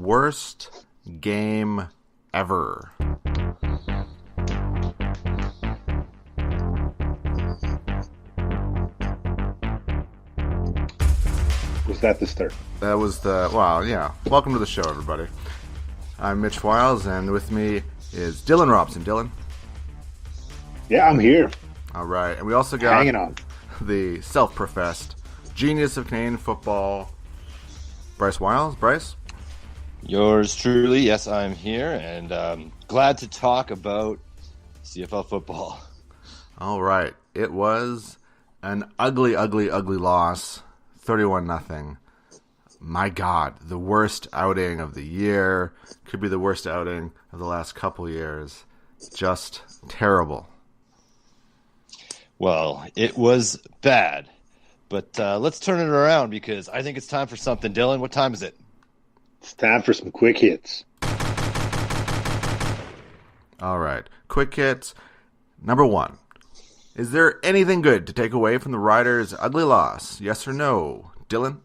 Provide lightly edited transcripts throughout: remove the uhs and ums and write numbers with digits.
worst game ever. Was that the start? That was the, well, yeah. Welcome to the show, everybody. I'm Mitch Wiles, and with me is Dylan Robson. Dylan? Yeah, I'm here. All right. And we also got hanging on the self-professed genius of Canadian football, Bryce Wiles. Bryce? Yours truly. Yes, I'm here, and glad to talk about CFL football. All right. It was an ugly, ugly, ugly loss. 31-0. My God, the worst outing of the year. Could be the worst outing of the last couple years. Just terrible. Well, it was bad, but let's turn it around because I think it's time for something. Dylan, what time is it? It's time for some quick hits. All right. Quick hits. Number one. Is there anything good to take away from the Riders' ugly loss? Yes or no? Dylan?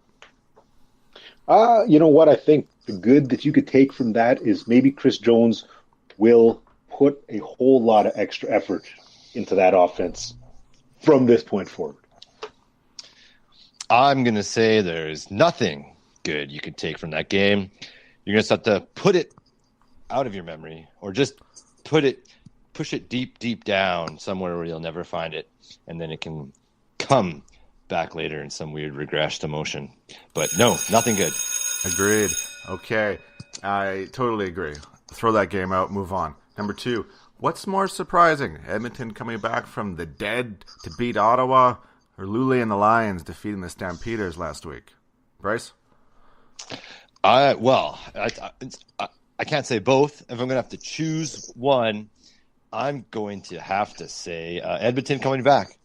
You know what? I think the good that you could take from that is maybe Chris Jones will put a whole lot of extra effort into that offense from this point forward. I'm going to say there's nothing good you can take from that game. You're going to have to put it out of your memory or just push it deep, deep down somewhere where you'll never find it. And then it can come back later in some weird regressed emotion. But no, nothing good. Agreed. Okay. I totally agree. Throw that game out, move on. Number two, what's more surprising? Edmonton coming back from the dead to beat Ottawa, or Luley and the Lions defeating the Stampeders last week? Bryce? I can't say both. If I'm going to have to choose one, I'm going to have to say Edmonton coming back.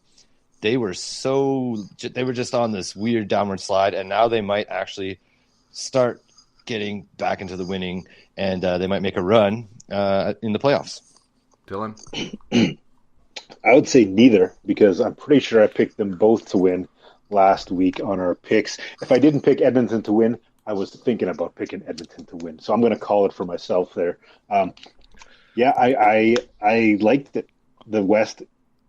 They were just on this weird downward slide, and now they might actually start getting back into the winning, and they might make a run in the playoffs. Dylan? I would say neither, because I'm pretty sure I picked them both to win last week on our picks. If I didn't pick Edmonton to win, I was thinking about picking Edmonton to win. So I'm going to call it for myself there. Yeah, I liked it. The West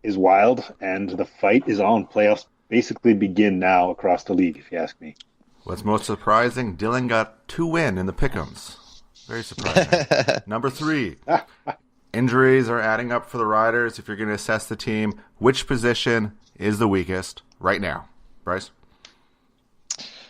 is wild, and the fight is on. Playoffs basically begin now across the league, if you ask me. What's most surprising, Dylan got 2 wins in the pick'ems. Very surprising. Number 3, injuries are adding up for the Riders. If you're going to assess the team, which position is the weakest right now? Bryce?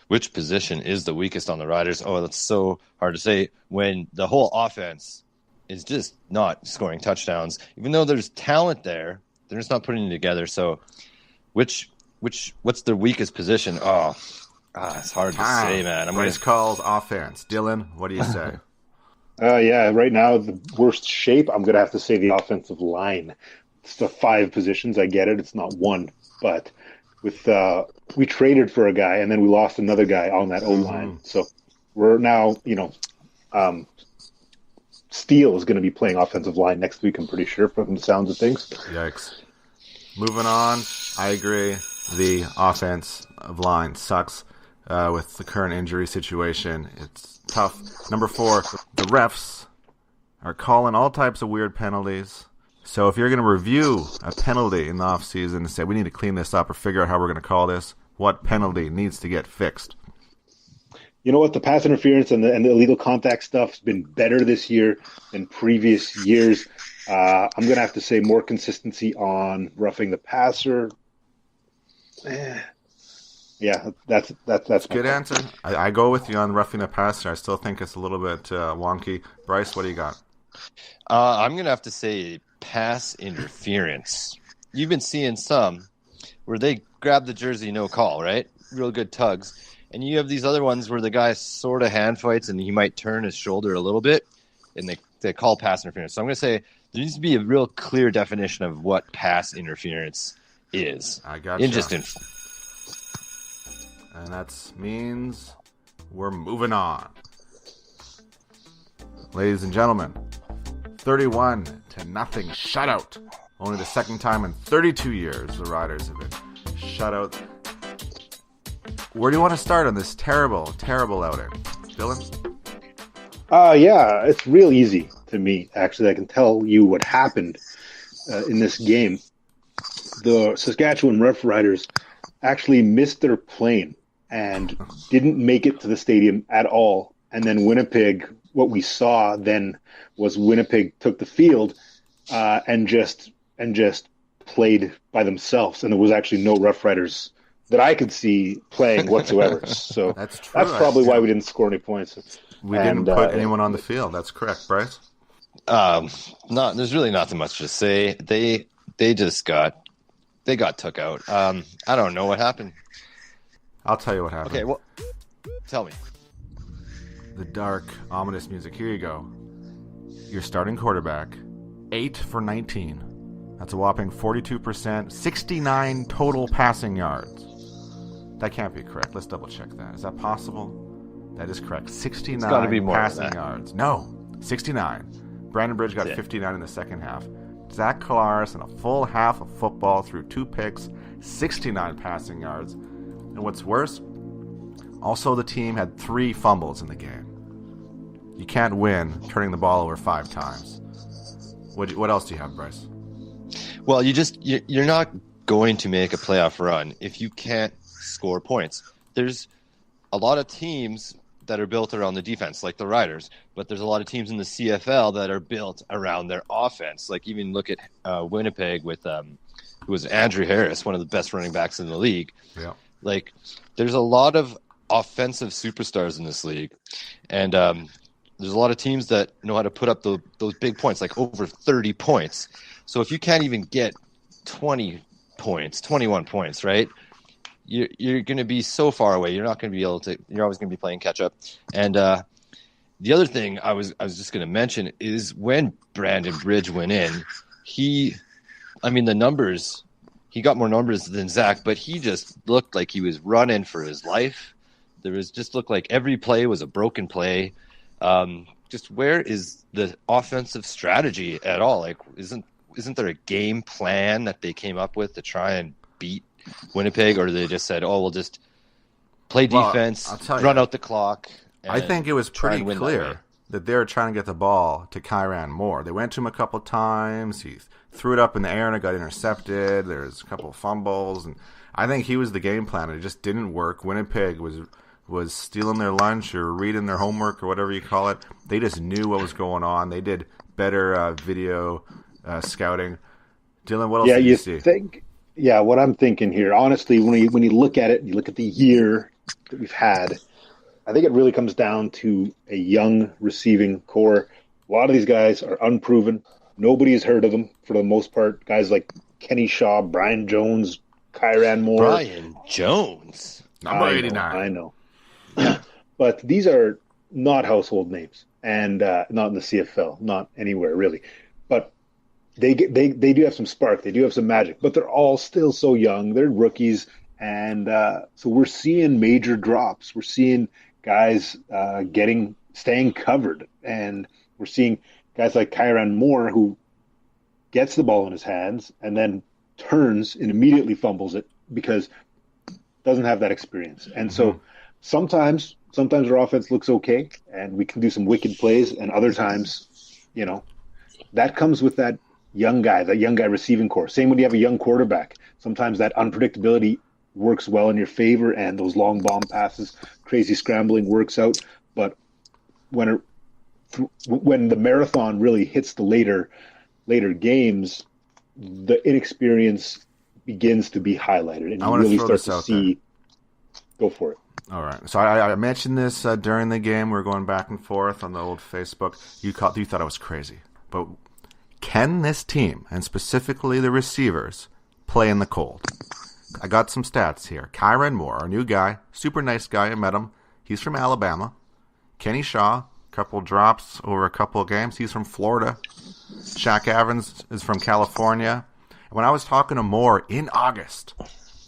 Which position is the weakest on the Riders? Oh, that's so hard to say when the whole offense is just not scoring touchdowns. Even though there's talent there, they're just not putting it together. So what's their weakest position? It's hard to say, man. Bryce calls offense. Dylan, what do you say? Yeah, right now, the worst shape, I'm going to have to say the offensive line. It's the 5 positions. I get it. It's not one. But with we traded for a guy, and then we lost another guy on that O-line. So we're now, Steele is going to be playing offensive line next week, I'm pretty sure, from the sounds of things. Yikes. Moving on, I agree. The offensive line sucks with the current injury situation. It's tough. Number 4, the refs are calling all types of weird penalties. So if you're going to review a penalty in the offseason and say, we need to clean this up or figure out how we're going to call this, what penalty needs to get fixed? You know what? The pass interference and the illegal contact stuff has been better this year than previous years. I'm going to have to say more consistency on roughing the passer. Yeah, that's good answer. I go with you on roughing the passer. I still think it's a little bit wonky. Bryce, what do you got? I'm going to have to say pass interference. You've been seeing some where they grab the jersey, no call, right? Real good tugs. And you have these other ones where the guy sort of hand fights and he might turn his shoulder a little bit, and they call pass interference. So I'm going to say there needs to be a real clear definition of what pass interference is. I got you. And that means we're moving on. Ladies and gentlemen, 31-0 shutout. Only the second time in 32 years the Riders have been shut out. Where do you want to start on this terrible, terrible outing? Dylan? Yeah, it's real easy to me, actually. I can tell you what happened in this game. The Saskatchewan Roughriders actually missed their plane and didn't make it to the stadium at all. And then Winnipeg, what we saw then was Winnipeg took the field and just played by themselves, and there was actually no Roughriders that I could see playing whatsoever. So That's true. that's probably why we didn't score any points. We didn't put anyone on the field. That's correct, Bryce. There's really nothing much to say. They just got took out. I don't know what happened. I'll tell you what happened. Okay, well, tell me. The dark, ominous music. Here you go. Your starting quarterback, 8 for 19. That's a whopping 42%, 69 total passing yards. That can't be correct. Let's double check that. Is that possible? That is correct. 69 It's gotta be more passing yards. No, 69. Brandon Bridge got 59 in the second half. Zach Kalaris in a full half of football threw 2 picks, 69 passing yards. And what's worse, also the team had 3 fumbles in the game. You can't win turning the ball over 5 times. What else do you have, Bryce? Well, you're not going to make a playoff run if you can't score points. There's a lot of teams that are built around the defense, like the Riders, but there's a lot of teams in the CFL that are built around their offense. Like even look at Winnipeg with who was Andrew Harris, one of the best running backs in the league. Yeah. Like there's a lot of offensive superstars in this league, and there's a lot of teams that know how to put up those big points, like over 30 points. So if you can't even get 20 points, 21 points, right? You're going to be so far away. You're not going to be able to. You're always going to be playing catch up. And the other thing I was just going to mention is when Brandon Bridge went in, the numbers. He got more numbers than Zach, but he just looked like he was running for his life. Looked like every play was a broken play. Just where is the offensive strategy at all? Like, isn't there a game plan that they came up with to try and beat Winnipeg, or they just said, "Oh, we'll just play defense, run out the clock"? I think it was pretty clear that they were trying to get the ball to Kyran Moore. They went to him a couple times. He threw it up in the air and it got intercepted. There's a couple of fumbles, and I think he was the game plan. It just didn't work. Winnipeg was stealing their lunch or reading their homework or whatever you call it. They just knew what was going on. They did better video scouting. Dylan, what else did you see? Yeah, what I'm thinking here, honestly, when you look at it, you look at the year that we've had, I think it really comes down to a young receiving core. A lot of these guys are unproven. Nobody's heard of them for the most part. Guys like Kenny Shaw, Brian Jones, Kyran Moore. Brian Jones? Number 89. I know. Yeah. But these are not household names, and not in the CFL, not anywhere really. But they do have some spark. They do have some magic, but they're all still so young. They're rookies, and so we're seeing major drops. We're seeing guys staying covered, and we're seeing guys like Kyran Moore who gets the ball in his hands and then turns and immediately fumbles it because doesn't have that experience. And so sometimes our offense looks okay, and we can do some wicked plays, and other times, that comes with that young guy receiving core. Same when you have a young quarterback. Sometimes that unpredictability works well in your favor, and those long bomb passes, crazy scrambling works out. But when the marathon really hits the later games, the inexperience begins to be highlighted, and you really start to see. Go for it. All right. So I mentioned this during the game. We were going back and forth on the old Facebook. You thought I was crazy, but can this team, and specifically the receivers, play in the cold? I got some stats here. Kyran Moore, our new guy, super nice guy. I met him. He's from Alabama. Kenny Shaw, couple drops over a couple of games. He's from Florida. Shaq Evans is from California. And when I was talking to Moore in August,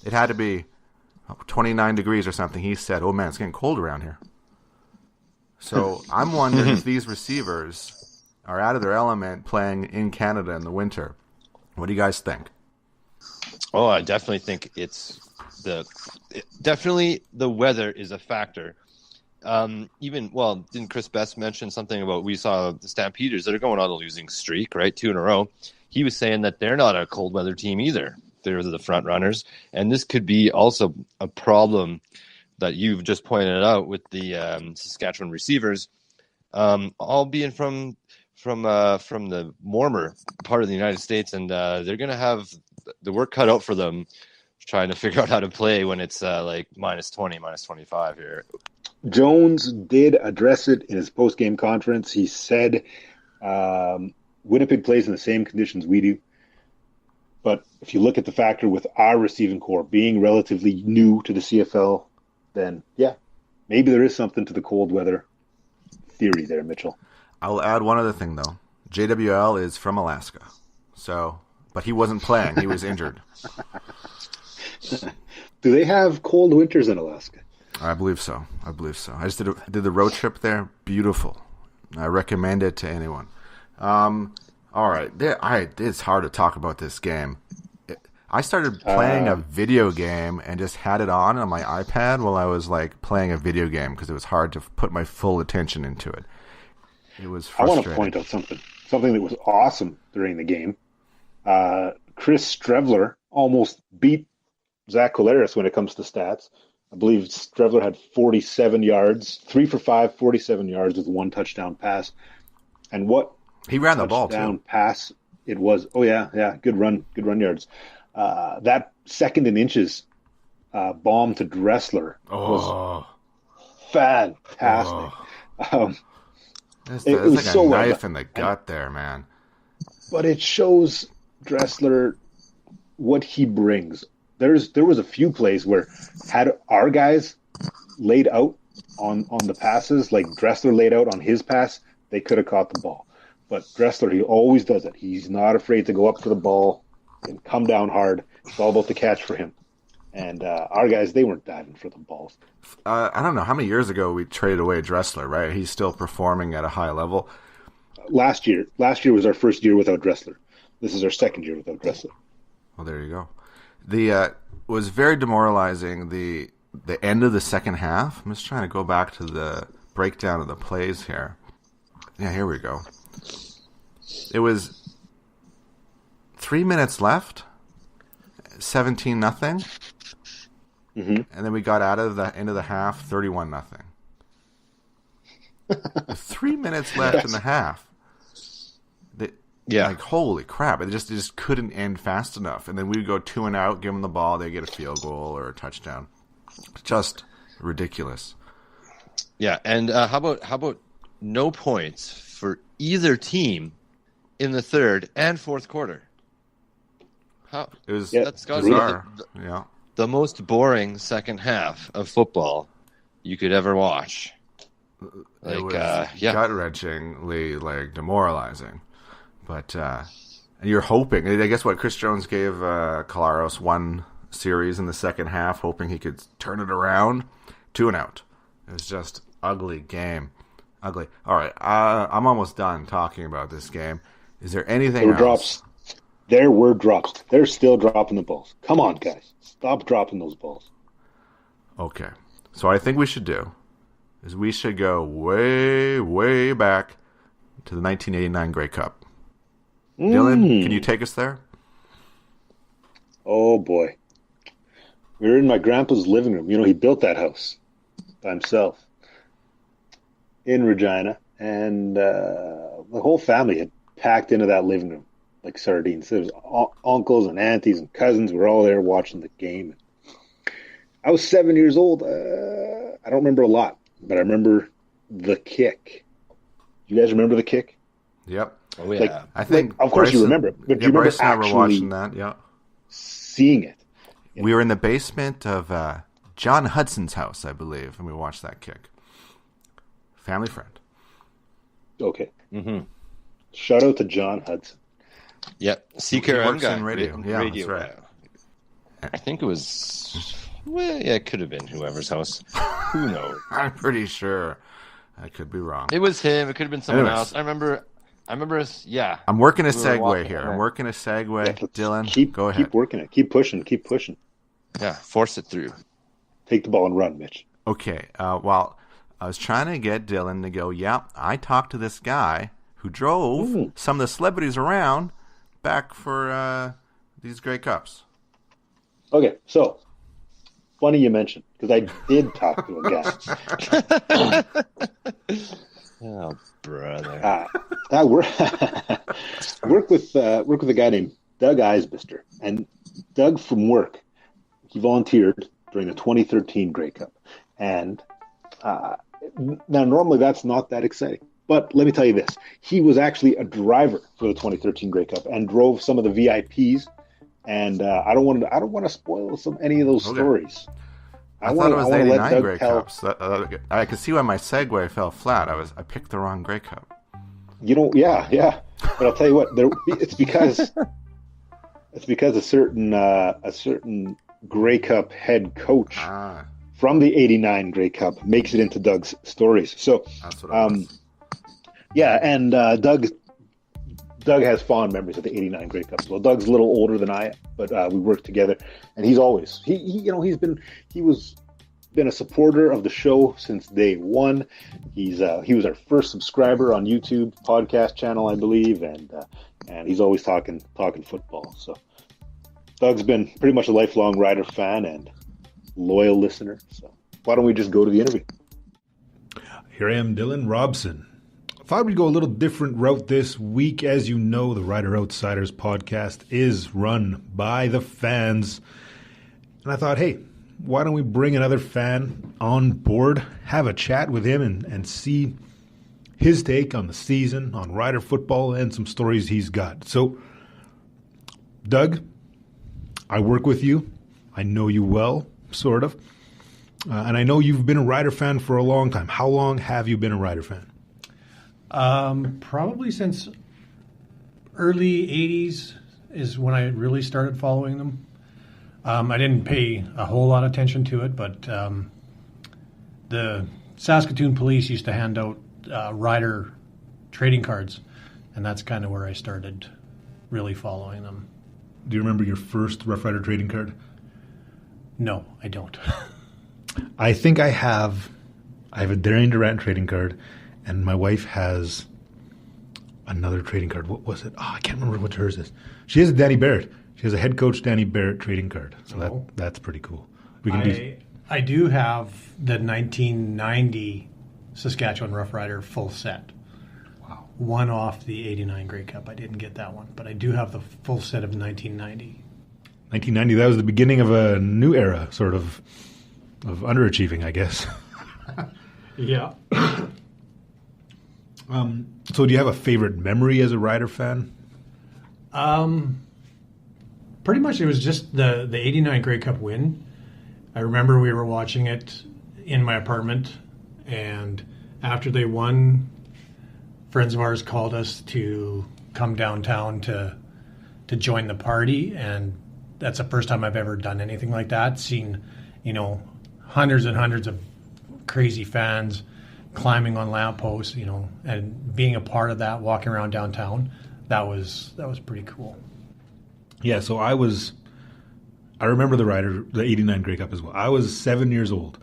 it had to be 29 degrees or something. He said, "Oh man, it's getting cold around here." So I'm wondering if these receivers are out of their element playing in Canada in the winter. What do you guys think? Oh, I definitely think definitely the weather is a factor. didn't Chris Best mention something about we saw the Stampeders that are going on a losing streak, right? 2 in a row. He was saying that they're not a cold weather team either. They're the front runners. And this could be also a problem that you've just pointed out with the Saskatchewan receivers, all being from the warmer part of the United States. And they're going to have the work cut out for them trying to figure out how to play when it's like minus 20, minus 25 here. Jones did address it in his post-game conference. He said Winnipeg plays in the same conditions we do. But if you look at the factor with our receiving core being relatively new to the CFL, then, yeah, maybe there is something to the cold weather theory there, Mitchell. I'll add one other thing, though. JWL is from Alaska. But he wasn't playing. He was injured. Do they have cold winters in Alaska? I believe so. I just did the road trip there. Beautiful. I recommend it to anyone. All right. It's hard to talk about this game. I started playing a video game and just had it on my iPad while I was like playing a video game because it was hard to put my full attention into it. It was frustrating. I want to point out something that was awesome during the game. Chris Strevler almost beat Zach Collaris when it comes to stats. I believe Strevler had 47 yards, 3 for 5, 47 yards with 1 touchdown pass. And what he ran the ball touchdown too. Pass it was. Oh yeah, good run yards. That second and inches bomb to Dressler was fantastic. It's it was like so a knife in the gut there, man. But it shows Dressler what he brings. There was a few plays where had our guys laid out on the passes, like Dressler laid out on his pass, they could have caught the ball. But Dressler, he always does it. He's not afraid to go up to the ball and come down hard. It's all about the catch for him. And our guys, they weren't diving for the balls. I don't know how many years ago we traded away Dressler, right? He's still performing at a high level. Last year was our first year without Dressler. This is our second year without Dressler. Well, there you go. The was very demoralizing. The end of the second half. I'm just trying to go back to the breakdown of the plays here. Yeah, here we go. It was 3 minutes left, 17-0, and then we got out of the end of the half, 31-0. 3 minutes left in the half. Yeah. Like, holy crap. It just couldn't end fast enough. And then we'd go 2 and out, give them the ball, they get a field goal or a touchdown. Just ridiculous. Yeah, and how about no points for either team in the third and fourth quarter? It was that's got to be the most boring second half of football you could ever watch. It was gut-wrenchingly demoralizing. But you're hoping. I guess what Chris Jones gave Collaros 1 series in the second half, hoping he could turn it around. 2 and out. It was just ugly game. Ugly. All right, I'm almost done talking about this game. Is there anything else? Drops. There were drops. They're still dropping the balls. Come on, guys. Stop dropping those balls. Okay. So what I think we should do is we should go way, way back to the 1989 Grey Cup. Dylan, can you take us there? Oh, boy. We were in my grandpa's living room. You know, he built that house by himself in Regina. And the whole family had packed into that living room like sardines. There was uncles and aunties and cousins were all there watching the game. I was 7 years old. I don't remember a lot, but I remember the kick. You guys remember the kick? Yep. Oh, yeah. I think, of course you remember. But do you remember actually watching that? Yeah. Seeing it? We were in the basement of John Hudson's house, I believe, and we watched that kick. Family friend. Okay. Mm-hmm. Shout out to John Hudson. Yep. He works in radio. Yeah, radio. That's right. I think it was... Well, yeah, it could have been whoever's house. Who knows? I'm pretty sure. I could be wrong. It was him. It could have been someone else. I remember. Yeah. I'm working a segue here. I'm working a segue. Yeah, Dylan, go ahead. Keep working it. Keep pushing. Keep pushing. Yeah, force it through. Take the ball and run, Mitch. Okay. Well, I was trying to get Dylan to go, yeah, I talked to this guy who drove some of the celebrities around back for these Grey Cups. Okay, so funny you mentioned, because I did talk to a guy. Oh, brother. I work with a guy named Doug Isbister, and Doug from work, he volunteered during the 2013 Grey Cup, and now normally that's not that exciting, but let me tell you this: he was actually a driver for the 2013 Grey Cup and drove some of the VIPs, and I don't want to spoil any of those stories. I thought it was 89 Grey Cups. I could see why my segue fell flat. I picked the wrong Grey Cup. Yeah. But I'll tell you what, it's because a certain Grey Cup head coach from the 89 Grey Cup makes it into Doug's stories. So that's what I was. Yeah, and Doug has fond memories of the 89 Grey Cup. Well, Doug's a little older than I am, but we worked together, and he's always been a supporter of the show since day one. He was our first subscriber on YouTube podcast channel, I believe, and he's always talking football. So Doug's been pretty much a lifelong Rider fan and loyal listener. So why don't we just go to the interview? Here I am, Dylan Robson. Thought we'd go a little different route this week. As you know, the Rider Outsiders podcast is run by the fans. And I thought, hey, why don't we bring another fan on board, have a chat with him, and see his take on the season, on Rider football, and some stories he's got. So, Doug, I work with you. I know you well, sort of. And I know you've been a Rider fan for a long time. How long have you been a Rider fan? Probably since early 80s is when I really started following them. I didn't pay a whole lot of attention to it, but the Saskatoon police used to hand out Rider trading cards, and that's kind of where I started really following them. Do you remember your first Rough Rider trading card? No, I don't. I think I have a Darian Durant trading card, and my wife has another trading card. What was it? Oh, I can't remember what hers is. She has a Danny Barrett. She has a head coach Danny Barrett trading card. So that's pretty cool. I do have the 1990 Saskatchewan Roughrider full set. Wow. One off the 89 Grey Cup. I didn't get that one, but I do have the full set of 1990. 1990, that was the beginning of a new era, sort of underachieving, I guess. Yeah. So do you have a favorite memory as a Rider fan? Pretty much it was just the 89 Grey Cup win. I remember we were watching it in my apartment, and after they won, friends of ours called us to come downtown to join the party, and that's the first time I've ever done anything like that. Seen, hundreds and hundreds of crazy fans climbing on lampposts, and being a part of that, walking around downtown. That was pretty cool. Yeah, so I remember the 89 Grey Cup as well. I was 7 years old,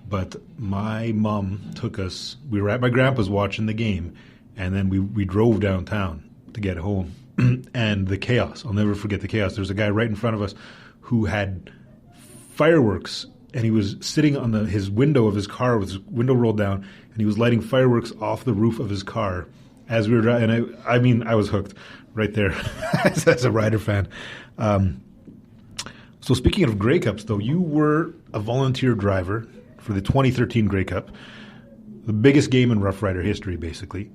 but my mom took us, we were at my grandpa's watching the game, and then we drove downtown to get home. And the chaos, I'll never forget the chaos. There's a guy right in front of us who had fireworks, and he was sitting on his window of his car with his window rolled down, and he was lighting fireworks off the roof of his car as we were driving. And I was hooked right there as a Rider fan. So speaking of Grey Cups, though, you were a volunteer driver for the 2013 Grey Cup, the biggest game in Rough Rider history, basically.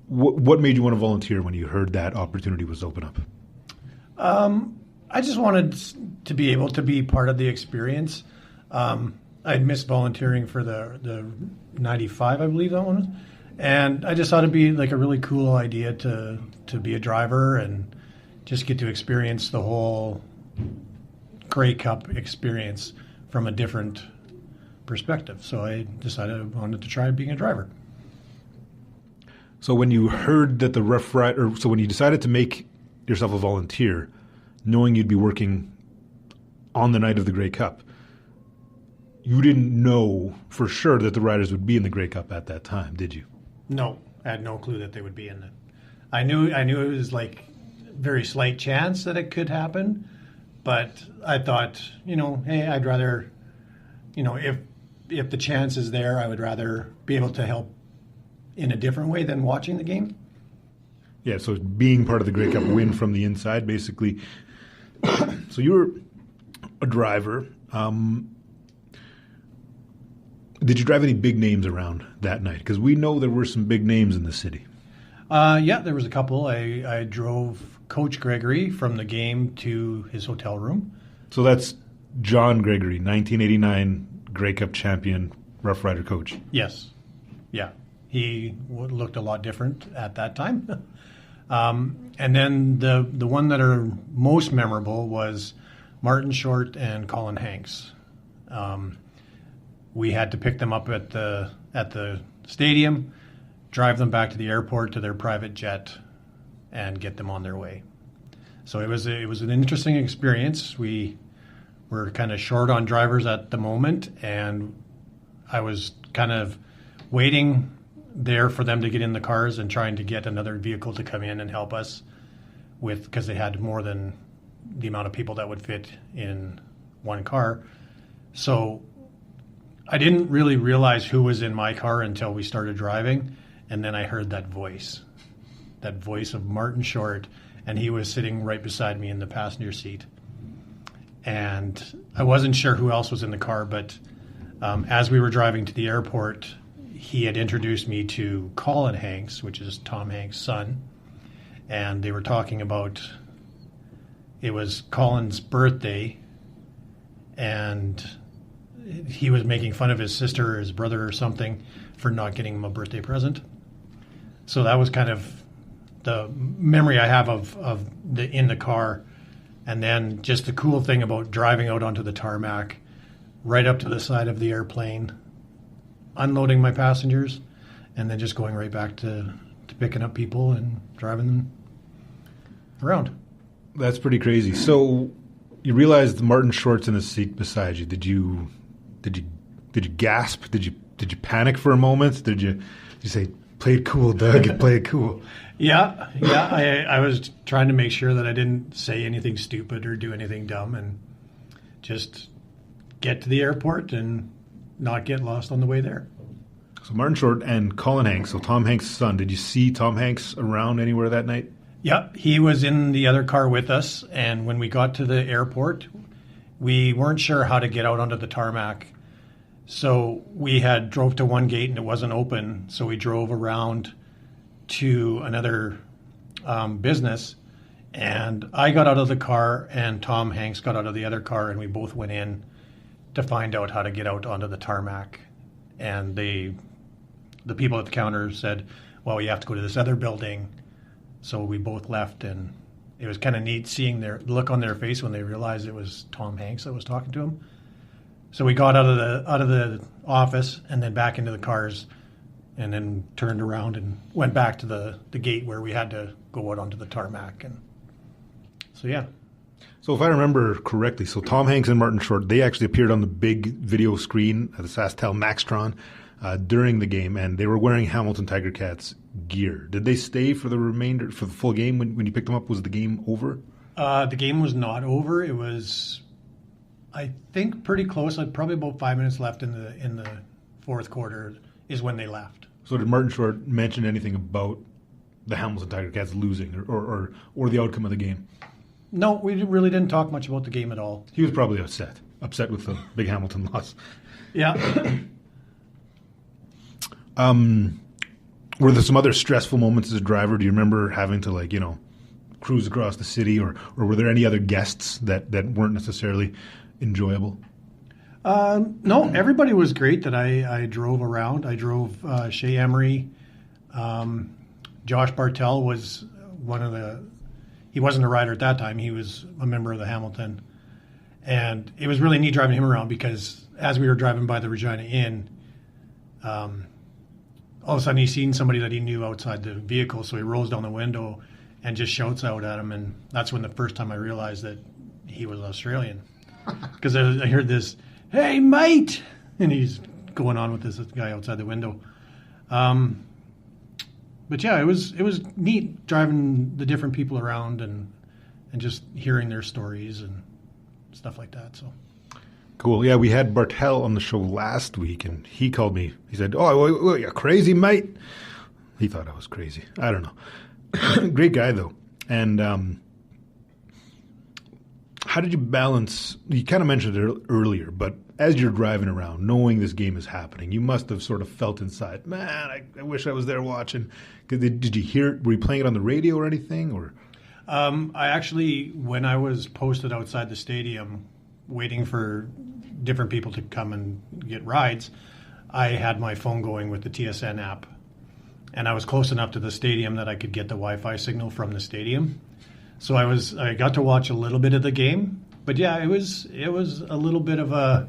What made you want to volunteer when you heard that opportunity was open up? I just wanted to be able to be part of the experience. I'd missed volunteering for the 95, I believe that one was. And I just thought it'd be like a really cool idea to be a driver and just get to experience the whole Grey Cup experience from a different perspective. So I decided I wanted to try being a driver. So when you heard that when you decided to make yourself a volunteer, knowing you'd be working on the night of the Grey Cup, you didn't know for sure that the Riders would be in the Grey Cup at that time, did you? No, I had no clue that they would be in it. I knew it was like very slight chance that it could happen, but I thought, hey, I'd rather, if the chance is there, I would rather be able to help in a different way than watching the game. Yeah, so being part of the Grey Cup win from the inside, basically. So you were a driver. Did you drive any big names around that night? Because we know there were some big names in the city. Yeah, there was a couple. I drove Coach Gregory from the game to his hotel room. So that's John Gregory, 1989 Grey Cup champion, Rough Rider coach. Yes. Yeah. He looked a lot different at that time. And then the one that are most memorable was Martin Short and Colin Hanks. We had to pick them up at the stadium, drive them back to the airport to their private jet, and get them on their way. So it was an interesting experience. We were kind of short on drivers at the moment, and I was kind of waiting there for them to get in the cars and trying to get another vehicle to come in and help us because they had more than the amount of people that would fit in one car. So I didn't really realize who was in my car until we started driving, and then I heard that voice of Martin Short, and he was sitting right beside me in the passenger seat. And I wasn't sure who else was in the car, but as we were driving to the airport, he had introduced me to Colin Hanks, which is Tom Hanks' son, and they were talking about it was Colin's birthday, and he was making fun of his sister or his brother or something for not getting him a birthday present. So that was kind of the memory I have of the in the car. And then just the cool thing about driving out onto the tarmac, right up to the side of the airplane, unloading my passengers, and then just going right back to picking up people and driving them around. That's pretty crazy. So you realized Martin Short's in the seat beside you. Did you gasp? Did you panic for a moment? Did you say, "Play it cool, Doug, play it cool"? Yeah. I was trying to make sure that I didn't say anything stupid or do anything dumb, and just get to the airport and not get lost on the way there. So Martin Short and Colin Hanks, so Tom Hanks' son. Did you see Tom Hanks around anywhere that night? Yeah, he was in the other car with us, and when we got to the airport, we weren't sure how to get out onto the tarmac. So we had drove to one gate and it wasn't open, so we drove around to another business, and I got out of the car and Tom Hanks got out of the other car, and we both went in to find out how to get out onto the tarmac. And the people at the counter said, well, you have to go to this other building. So we both left, and it was kind of neat seeing their look on their face when they realized it was Tom Hanks that was talking to him. So we got out of the office and then back into the cars, and then turned around and went back to the gate where we had to go out onto the tarmac. And so, yeah. So if I remember correctly, so Tom Hanks and Martin Short, they actually appeared on the big video screen at the SaskTel Maxtron during the game, and they were wearing Hamilton Tiger Cats gear. Did they stay for the full game when you picked them up? Was the game over? The game was not over. It was, I think, pretty close. Like probably about 5 minutes left in the fourth quarter is when they left. So did Martin Short mention anything about the Hamilton Tiger Cats losing or the outcome of the game? No, we really didn't talk much about the game at all. He was probably upset with the big Hamilton loss. Yeah. Were there some other stressful moments as a driver? Do you remember having to cruise across the city, or were there any other guests that weren't necessarily enjoyable? No, everybody was great that I drove around. I drove Shea Emery. Josh Bartell was he wasn't a rider at that time. He was a member of the Hamilton. And it was really neat driving him around because as we were driving by the Regina Inn, all of a sudden he seen somebody that he knew outside the vehicle, so he rolls down the window and just shouts out at him, and that's when the first time I realized that he was Australian. Because I heard this, "Hey, mate!" and he's going on with this guy outside the window. But yeah, it was neat driving the different people around and just hearing their stories and stuff like that. So Cool. Yeah, we had Bartel on the show last week, and he called me. He said, "Oh, you're crazy, mate." He thought I was crazy. I don't know. Great guy, though. And how did you balance? You kind of mentioned it earlier, but as you're driving around, knowing this game is happening, you must have sort of felt inside, man, I wish I was there watching. Did you hear it? Were you playing it on the radio or anything? Or I actually, when I was posted outside the stadium waiting for different people to come and get rides, I had my phone going with the TSN app. And I was close enough to the stadium that I could get the Wi-Fi signal from the stadium. So I got to watch a little bit of the game. But yeah, it was a little bit of a,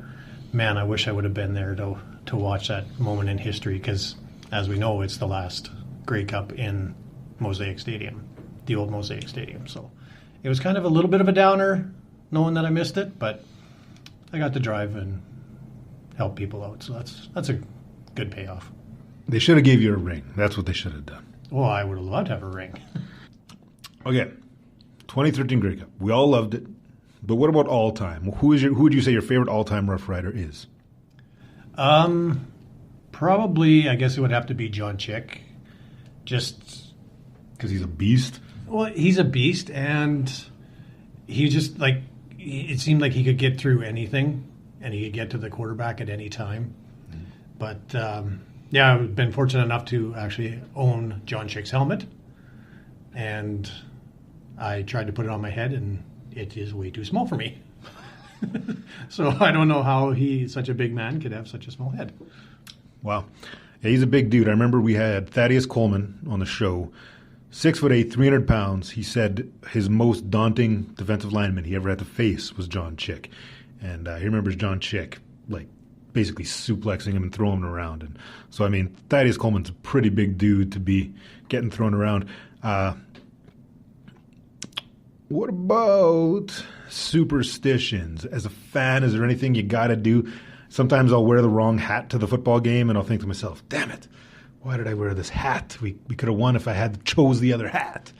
man, I wish I would have been there to watch that moment in history, because as we know, it's the last Grey Cup in Mosaic Stadium, the old Mosaic Stadium. So it was kind of a little bit of a downer knowing that I missed it, but I got to drive and help people out. So that's a good payoff. they should have gave you a ring. That's what they should have done. Well, I would have loved to have a ring. Okay, 2013 Grey Cup. We all loved it. But what about all time? Who would you say your favorite all time Rough Rider is? Probably, I guess it would have to be John Chick. Just because he's a beast. Well, he's a beast, and he just it seemed like he could get through anything, and he could get to the quarterback at any time. Mm-hmm. But yeah, I've been fortunate enough to actually own John Chick's helmet, and I tried to put it on my head, and it is way too small for me. So I don't know how such a big man, could have such a small head. Wow. Yeah, he's a big dude. I remember we had Thaddeus Coleman on the show. 6'8", 300 pounds. He said his most daunting defensive lineman he ever had to face was John Chick. And he remembers John Chick, basically suplexing him and throwing him around. And so, I mean, Thaddeus Coleman's a pretty big dude to be getting thrown around. What about superstitions? As a fan, is there anything you got to do? Sometimes I'll wear the wrong hat to the football game, and I'll think to myself, damn it, why did I wear this hat? We could have won if I had chose the other hat.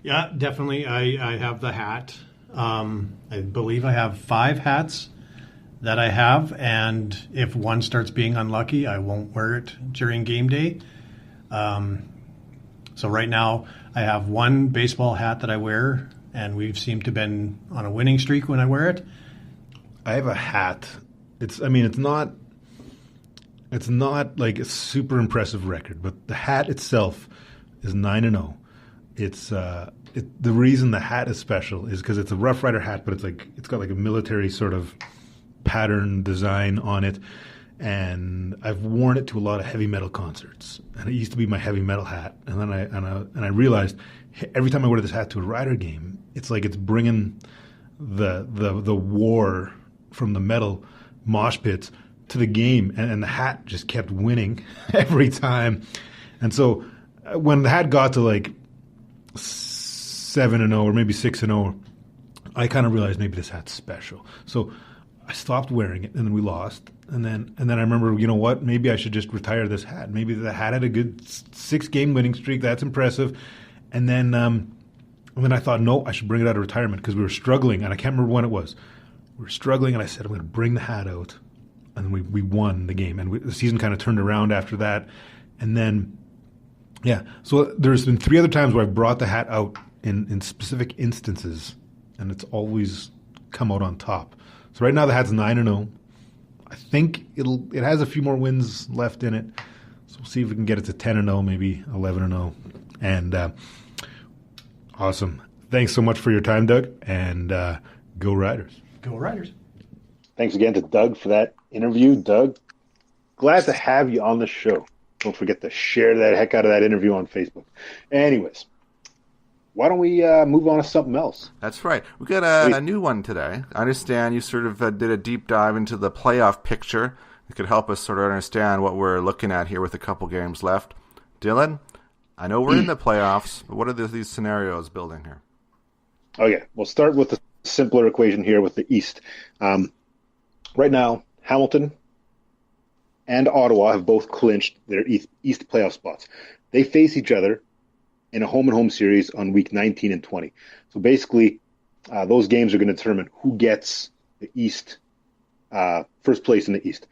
Yeah, definitely. I have the hat. I believe I have 5 hats that I have, and if one starts being unlucky, I won't wear it during game day. So right now, I have one baseball hat that I wear, and we've seemed to have been on a winning streak when I wear it. I have a hat. It's not like a super impressive record, but the hat itself is 9-0. It's the reason the hat is special is because it's a Rough Rider hat, but it's got like a military sort of pattern design on it, and I've worn it to a lot of heavy metal concerts, and it used to be my heavy metal hat, and then I realized every time I wear this hat to a Rider game, it's like it's bringing the war from the metal mosh pits to the game, and the hat just kept winning every time. And so when the hat got to 7-0 or maybe 6-0, I kind of realized maybe this hat's special. So I stopped wearing it, and then we lost. And then I remember, you know what? Maybe I should just retire this hat. Maybe the hat had a good 6-game winning streak. That's impressive. And then I thought, no, I should bring it out of retirement because we were struggling, and I can't remember when it was. We were struggling, and I said, I'm going to bring the hat out. And we won the game. And the season kind of turned around after that. And then, yeah. So there's been 3 other times where I've brought the hat out in specific instances, and it's always come out on top. So right now the hat's 9-0. I think it has a few more wins left in it. So we'll see if we can get it to 10-0, maybe 11-0. And awesome. Thanks so much for your time, Doug. And go Riders. Go Riders. Thanks again to Doug for that interview. Doug, glad to have you on the show. Don't forget to share that heck out of that interview on Facebook. Anyways, why don't we move on to something else? That's right. We got a new one today. I understand you sort of did a deep dive into the playoff picture. It could help us sort of understand what we're looking at here with a couple games left. Dylan, I know we're in the playoffs, but what are these scenarios building here? Okay, we'll start with the simpler equation here with the East. Right now, Hamilton and Ottawa have both clinched their East playoff spots. They face each other in a home-and-home series on week 19 and 20. So basically, those games are going to determine who gets the East, first place in the East.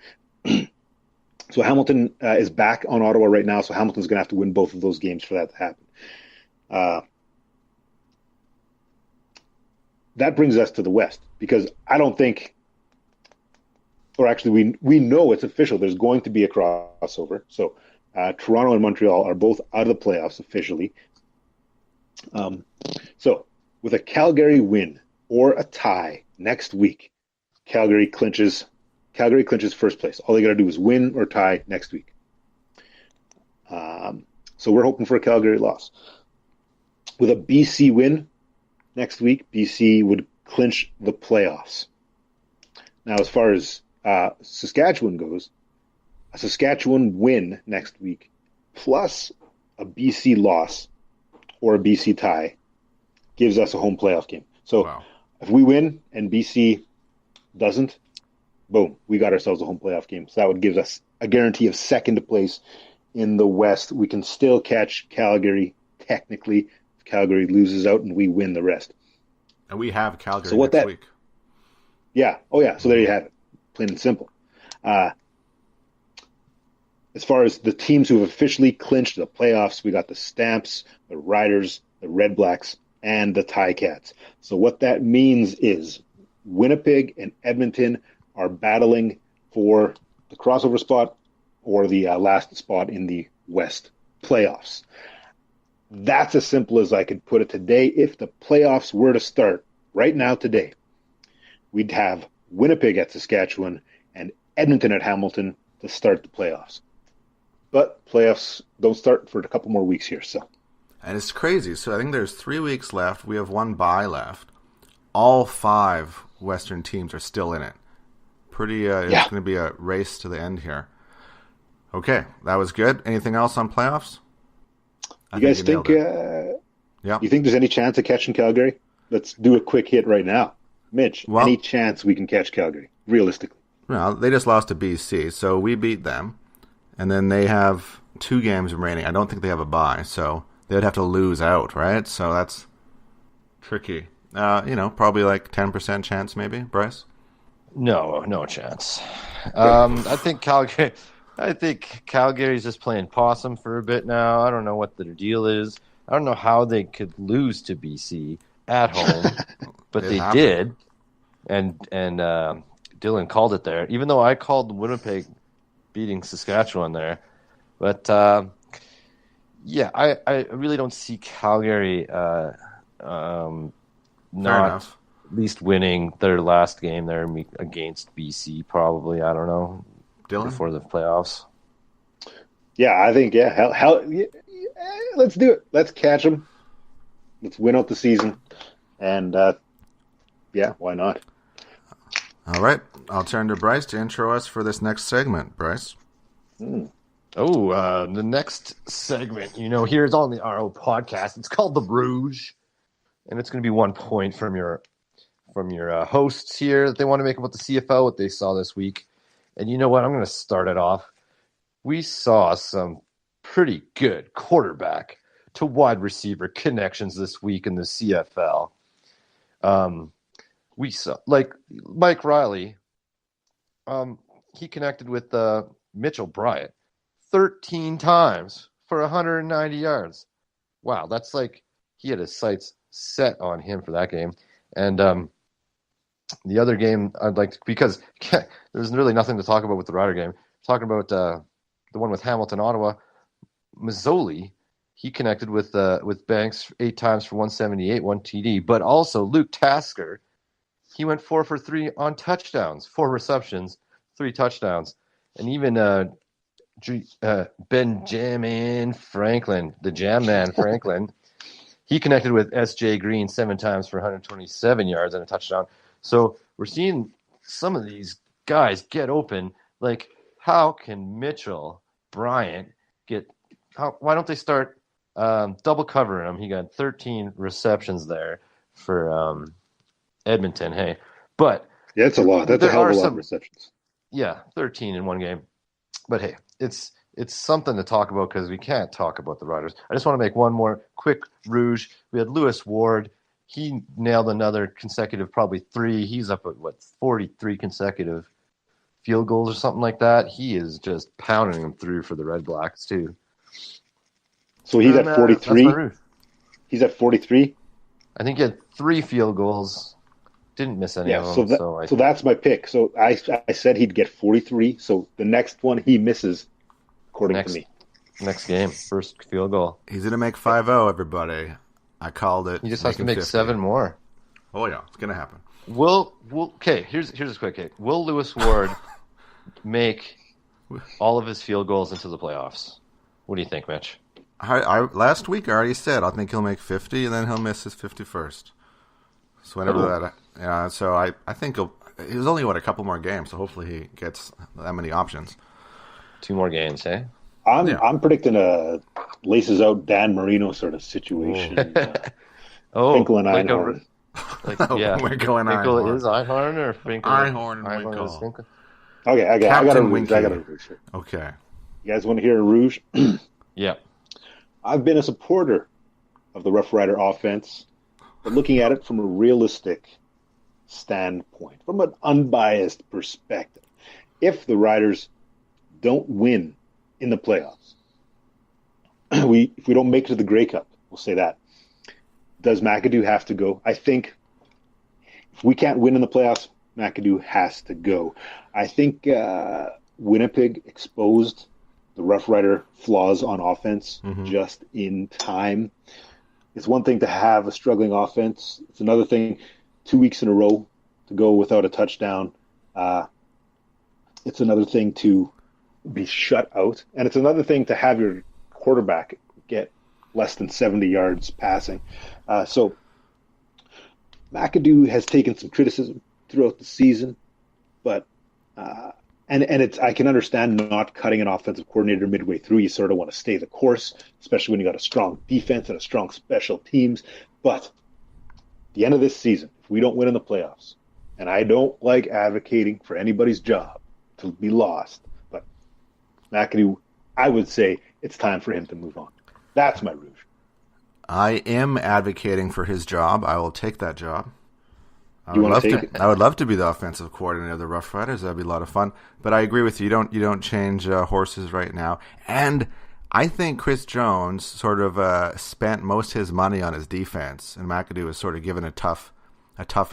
So Hamilton is back on Ottawa right now, so Hamilton's going to have to win both of those games for that to happen. That brings us to the West, because I don't think, or actually we know it's official, there's going to be a crossover. So Toronto and Montreal are both out of the playoffs officially. So with a Calgary win or a tie next week, Calgary clinches first place. All they got to do is win or tie next week. So we're hoping for a Calgary loss. With a BC win next week, BC would clinch the playoffs. Now, as far as Saskatchewan goes, a Saskatchewan win next week plus a BC loss or a BC tie gives us a home playoff game. So if we win and BC doesn't, boom, we got ourselves a home playoff game. So that would give us a guarantee of second place in the West. We can still catch Calgary technically if Calgary loses out and we win the rest. And we have Calgary next week. Yeah. Oh, yeah. So there you have it. Plain and simple. As far as the teams who have officially clinched the playoffs, we got the Stamps, the Riders, the Red Blacks, and the Ticats. So what that means is Winnipeg and Edmonton are battling for the crossover spot or the last spot in the West playoffs. That's as simple as I could put it today. If the playoffs were to start right now today, we'd have Winnipeg at Saskatchewan and Edmonton at Hamilton to start the playoffs. But playoffs don't start for a couple more weeks here. And it's crazy. So I think there's 3 weeks left. We have one bye left. All 5 Western teams are still in it. It's going to be a race to the end here. Okay, that was good. Anything else on playoffs? You guys think? You think there's any chance of catching Calgary? Let's do a quick hit right now, Mitch. Any chance we can catch Calgary realistically? Well, they just lost to BC, so we beat them, and then they have 2 games remaining. I don't think they have a bye, so they would have to lose out, right? So that's tricky. Probably like 10% chance, maybe, Bryce. No chance. I think Calgary's just playing possum for a bit now. I don't know what their deal is. I don't know how they could lose to BC at home, but they did. And Dylan called it there, even though I called Winnipeg beating Saskatchewan there. But I really don't see Calgary not at least winning their last game there against BC, probably. I don't know. Dylan? Before the playoffs. Yeah, I think, let's do it. Let's catch them. Let's win out the season. And, why not? All right. I'll turn to Bryce to intro us for this next segment. Bryce? The next segment, here's on the RO podcast. It's called The Rouge. And it's going to be 1 point from your hosts here that they want to make about the CFL, what they saw this week. And you know what? I'm going to start it off. We saw some pretty good quarterback to wide receiver connections this week in the CFL. We saw, like Mike Riley, he connected with Mitchell Bryant 13 times for 190 yards. Wow, that's like he had his sights set on him for that game. And the other game I'd like to, because there's really nothing to talk about with the Rider game. Talking about the one with Hamilton, Ottawa, Mazzoli, he connected with Banks 8 times for 178, 1 TD. But also Luke Tasker, he went 4 for 3 on touchdowns, 4 receptions, 3 touchdowns. And even Benjamin Franklin, the Jam Man Franklin, he connected with S.J. Green 7 times for 127 yards and a touchdown. So we're seeing some of these guys get open. Like, how can Mitchell Bryant why don't they start double covering him? He got 13 receptions there for Edmonton. Hey, but that's a lot. That's a hell of a lot of receptions. Yeah, 13 in one game. But hey, it's something to talk about because we can't talk about the Riders. I just want to make one more quick rouge. We had Lewis Ward. He nailed another consecutive, probably 3. He's up at, 43 consecutive field goals or something like that. He is just pounding them through for the Red Blacks, too. So he's at 43? That's my rouge. He's at 43? I think he had 3 field goals. Didn't miss any of them. So that's my pick. So I said he'd get 43. So the next one he misses, according to me. Next game, first field goal. He's going to make 5-0, everybody. I called it. He just has to make 7 more. Oh, yeah. It's going to happen. Okay, here's a quick hit. Will Lewis Ward make all of his field goals into the playoffs? What do you think, Mitch? Last week I already said I think he'll make 50, and then he'll miss his 51st. So whenever so I think he was only a couple more games, so hopefully he gets that many options. 2 more games, eh? I'm predicting a laces out Dan Marino sort of situation. Finkel and Einhorn. Finkel is Einhorn or Finkel? Einhorn and Finkel. Okay, I got a rouge. Okay. You guys want to hear a rouge? Yeah. I've been a supporter of the Rough Rider offense, but looking at it from a realistic standpoint, from an unbiased perspective. If the Riders don't win in the playoffs, if we don't make it to the Grey Cup, we'll say that. Does McAdoo have to go? I think if we can't win in the playoffs, McAdoo has to go. I think Winnipeg exposed the Rough Rider flaws on offense just in time. It's one thing to have a struggling offense. It's another thing 2 weeks in a row to go without a touchdown. It's another thing to be shut out. And it's another thing to have your quarterback get less than 70 yards passing. So McAdoo has taken some criticism throughout the season, but and it's I can understand not cutting an offensive coordinator midway through. You sort of want to stay the course, especially when you got a strong defense and a strong special teams. But at the end of this season, if we don't win in the playoffs, and I don't like advocating for anybody's job to be lost, but McAdoo, I would say it's time for him to move on. That's my rouge. I am advocating for his job. I will take that job. I would love to be the offensive coordinator of the Rough Riders. That'd be a lot of fun. But I agree with you. You don't change horses right now. And I think Chris Jones sort of spent most of his money on his defense, and McAdoo was sort of given a tough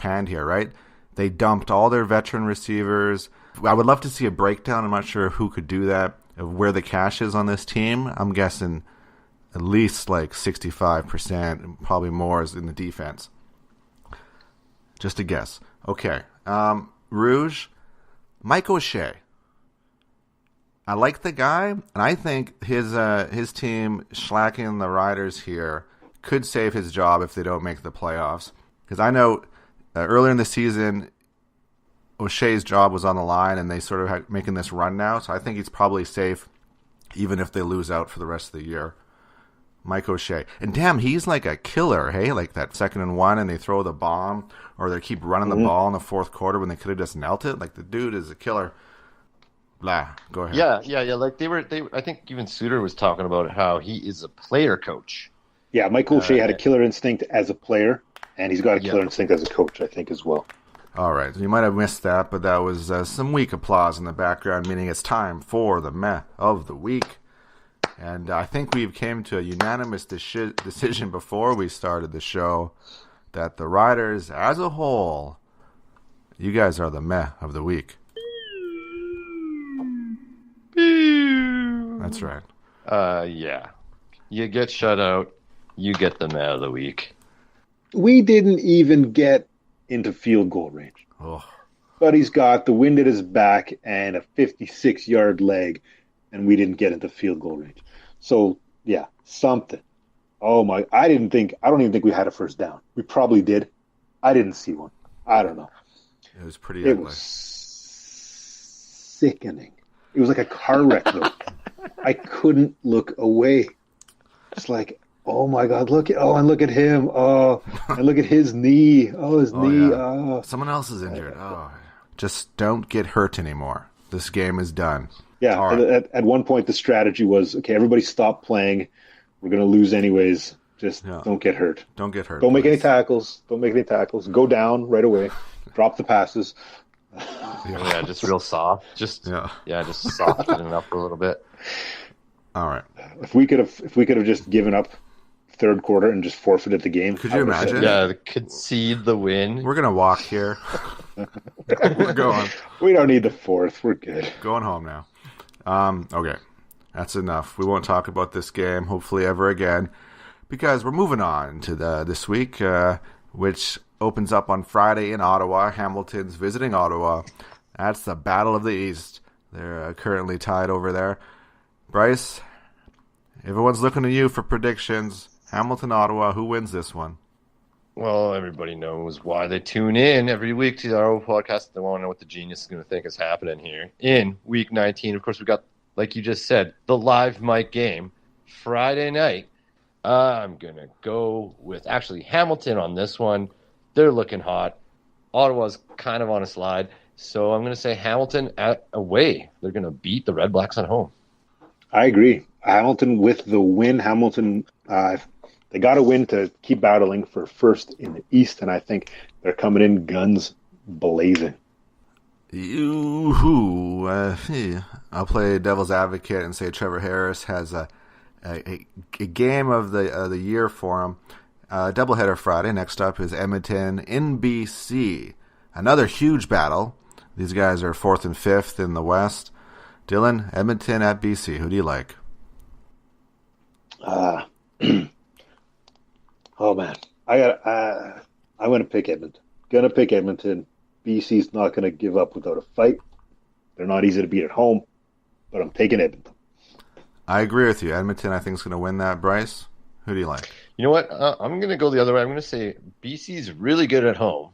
hand here, right? They dumped all their veteran receivers. I would love to see a breakdown. I'm not sure who could do that, of where the cash is on this team. I'm guessing at least like 65%, probably more, is in the defense. Just a guess. Okay. Rouge, Mike O'Shea. I like the guy, and I think his team shellacking the Riders here could save his job if they don't make the playoffs. Because I know earlier in the season, O'Shea's job was on the line, and they sort of making this run now. So I think he's probably safe, even if they lose out for the rest of the year. Mike O'Shea. And damn, he's like a killer, hey? Like that 2nd and 1 and they throw the bomb, or they keep running the ball in the fourth quarter when they could have just knelt it. Like the dude is a killer. Blah. Go ahead. Yeah. Like they I think even Suter was talking about how he is a player coach. Yeah, Mike O'Shea had a killer instinct as a player, and he's got a killer instinct as a coach, I think, as well. All right. You might have missed that, but that was some weak applause in the background, meaning it's time for the meh of the week. And I think we came to a unanimous decision before we started the show that the Riders, as a whole, you guys are the meh of the week. That's right. Yeah. You get shut out, you get the meh of the week. We didn't even get into field goal range. Oh. But he's got the wind at his back and a 56-yard leg, and we didn't get into field goal range. So, yeah, something. Oh, my. I don't even think we had a first down. We probably did. I didn't see one. I don't know. It was pretty ugly. It was sickening. It was like a car wreck, though. I couldn't look away. It's like, oh, my God, look at him. Oh, and look at his knee. Oh, his knee. Yeah. Oh. Someone else is injured. Oh, just don't get hurt anymore. This game is done. Yeah, All right. at one point the strategy was, okay, everybody stop playing. We're going to lose anyways. Just don't get hurt. Don't get hurt. Don't make any please. tackles. Don't make any tackles. Go down right away. Drop the passes. Yeah, just real soft. Just soften it up a little bit. All right. If we could have just given up third quarter and just forfeited the game. Could you imagine? Yeah, concede the win. We're gonna walk here. We're going. We don't need the fourth. We're good. Going home now. Okay, that's enough. We won't talk about this game, hopefully ever again, because we're moving on to this week, which opens up on Friday in Ottawa. Hamilton's visiting Ottawa. That's the Battle of the East. They're currently tied over there. Bryce, everyone's looking to you for predictions. Hamilton, Ottawa, who wins this one? Well, everybody knows why they tune in every week to our podcast. They want to know what the genius is going to think is happening here. In week 19, of course, we got, like you just said, the live mic game Friday night. I'm going to go with actually Hamilton on this one. They're looking hot. Ottawa's kind of on a slide. So I'm going to say Hamilton away. They're going to beat the Red Blacks at home. I agree. Hamilton with the win. Hamilton, they got to win to keep battling for first in the East, and I think they're coming in guns blazing. I'll play devil's advocate and say Trevor Harris has a game of the year for him. Doubleheader Friday. Next up is Edmonton in BC. Another huge battle. These guys are 4th and 5th in the West. Dylan, Edmonton at BC. Who do you like? Oh man, I'm gonna pick Edmonton. Gonna pick Edmonton. BC's not gonna give up without a fight. They're not easy to beat at home, but I'm taking Edmonton. I agree with you. Edmonton, I think, is going to win that. Bryce, who do you like? You know what? I'm going to go the other way. I'm going to say BC's really good at home.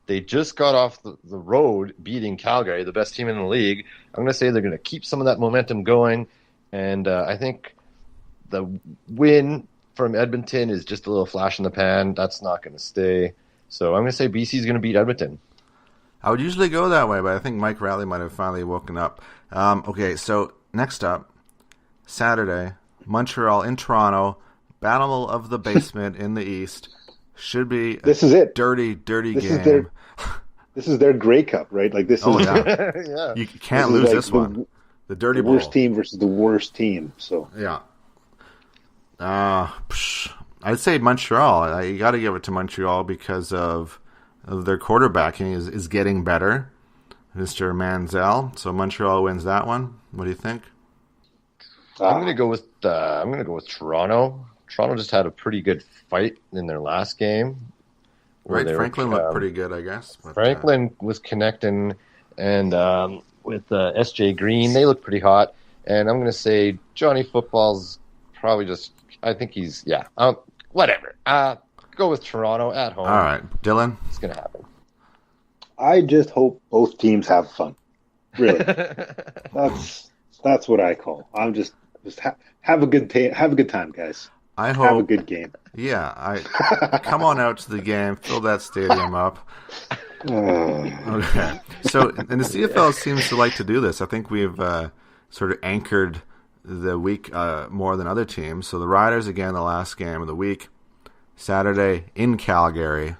They just got off the road beating Calgary, the best team in the league. I'm going to say they're going to keep some of that momentum going, and I think the win from Edmonton is just a little flash in the pan. That's not going to stay. So I'm going to say BC's going to beat Edmonton. I would usually go that way, but I think Mike Rowley might have finally woken up. Okay, so next up, Saturday, Montreal in Toronto, Battle of the Basement in the East. Should be this is it. Dirty this game. This is their Grey Cup, right? Like this is Yeah. You can't lose like this one. The Dirty the Bowl. worst team versus the worst team. So Yeah. I'd say Montreal. You got to give it to Montreal because of their quarterbacking is getting better, Mr. Manziel. So Montreal wins that one. What do you think? I'm going to go with Toronto. Toronto just had a pretty good fight in their last game. Right, Franklin looked pretty good, I guess. But, Franklin was connecting, and with S.J. Green, they look pretty hot. And I'm going to say Johnny Football's probably just. I think he's whatever. Go with Toronto at home. all right, Dylan. It's going to happen. I just hope both teams have fun. Really, that's what I call. I'm just have a good time, guys. I hope have a good game. Yeah, come on out to the game, fill that stadium up. Okay, so and the CFL seems to like to do this. I think we've sort of anchored the week more than other teams. So the Riders again, the last game of the week, Saturday in Calgary.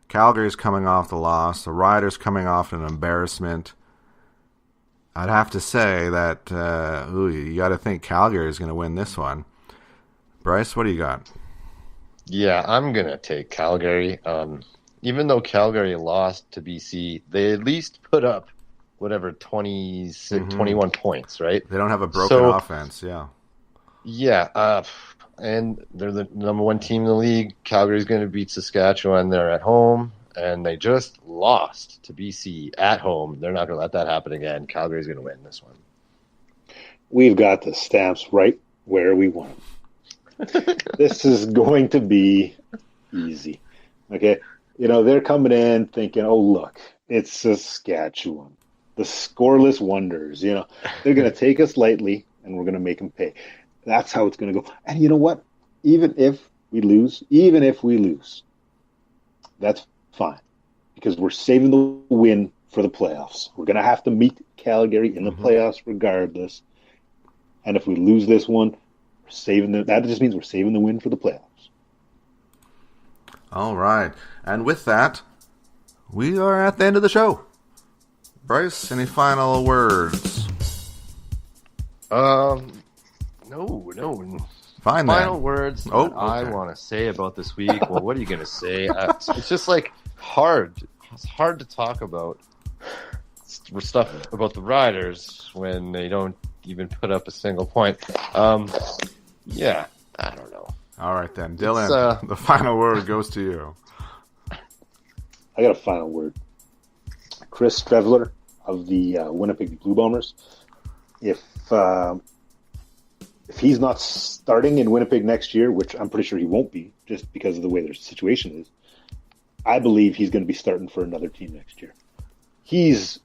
Calgary's coming off the loss. The Riders coming off an embarrassment. I'd have to say that you got to think Calgary is going to win this one. Bryce, what do you got? Yeah, I'm going to take Calgary. Even though Calgary lost to BC, they at least put up whatever 21 points, right? They don't have a broken offense, yeah. Yeah, and they're the number one team in the league. Calgary's going to beat Saskatchewan. They're at home, and they just lost to BC at home. They're not going to let that happen again. Calgary's going to win this one. We've got the Stamps right where we want them. This is going to be easy. Okay, they're coming in thinking, oh look, it's Saskatchewan, the scoreless wonders. They're going to take us lightly, and we're going to make them pay. That's how it's going to go. And you know what? Even if we lose, that's fine, because we're saving the win for the playoffs. We're going to have to meet Calgary in the playoffs regardless. And if we lose this one, we're saving that just means we're saving the win for the playoffs. All right. And with that, we are at the end of the show. Bryce, any final words? No. Fine, Final then. words Oh, that I okay. want to say about this week. Well, what are you going to say? It's just like hard. It's hard to talk about stuff about the Riders when they don't even put up a single point. Yeah, I don't know. All right, then. Dylan, the final word goes to you. I got a final word. Chris Streveler of the Winnipeg Blue Bombers. If he's not starting in Winnipeg next year, which I'm pretty sure he won't be, just because of the way their situation is, I believe he's going to be starting for another team next year. He's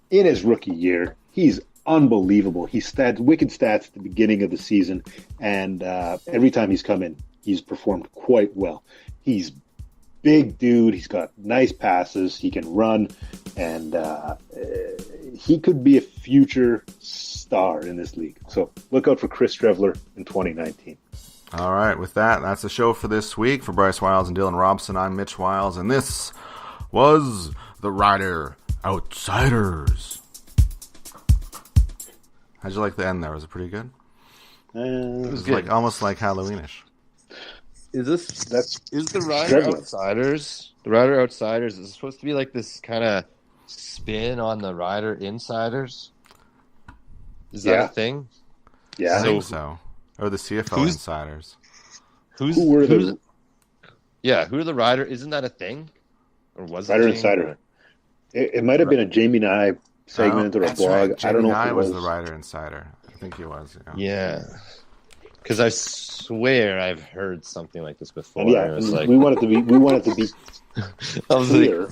in his rookie year. He's unbelievable. He's wicked stats at the beginning of the season, and every time he's come in, he's performed quite well. He's big dude. He's got nice passes. He can run, and he could be a future star in this league. So look out for Chris Streveler in 2019. All right, with that, that's the show for this week. For Bryce Wiles and Dylan Robson, I'm Mitch Wiles, and this was the Rider Outsiders. How'd you like the end there? Was it pretty good? It was good. almost like Halloweenish. Is the Rider Streveler. Outsiders? The Rider Outsiders is supposed to be like this kind of spin on the Rider Insiders. Is that Yeah. a thing? Yeah. I think so. Or the CFL Who's- Insiders. Who are the the Rider? Isn't that a thing? Or was Rider it a thing? Insider? It might have been a Jamie and I segment or a That's blog. right. I don't know if Jamie it was was. the Rider Insider. I think he was. Yeah. Because I swear I've heard something like this before. And yeah, I was and like, we want it to be I was like, clear.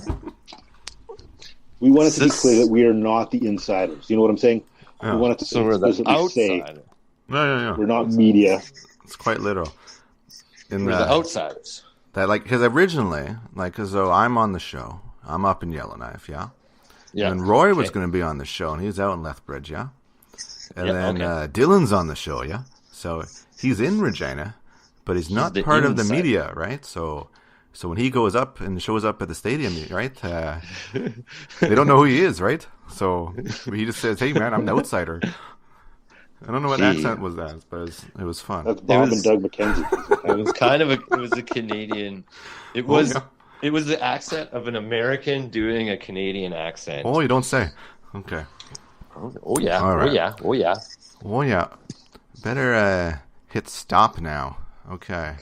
We want it to be clear that we are not the insiders. You know what I'm saying? Yeah. We want it to so we're the explicitly say outsider. Yeah. we're not media. It's quite literal. In We're the outsiders. that, because originally, because though I'm on the show, I'm up in Yellowknife, yeah? Yeah. And Roy was Okay. going to be on the show, and he's out in Lethbridge, yeah? And Yeah, then okay. Dylan's on the show, yeah? So he's in Regina, but he's not the part of the insider. media, right? So when he goes up and shows up at the stadium, right? They don't know who he is, right? So he just says, "Hey, man, I'm the outsider." I don't know what accent was that, but it was fun. That's Bob was- and Doug McKenzie. It was kind of it was a Canadian. It was the accent of an American doing a Canadian accent. Oh, you don't say. Okay. Oh yeah. All right. Oh yeah. Oh yeah. Oh, yeah. Better hit stop now. Okay.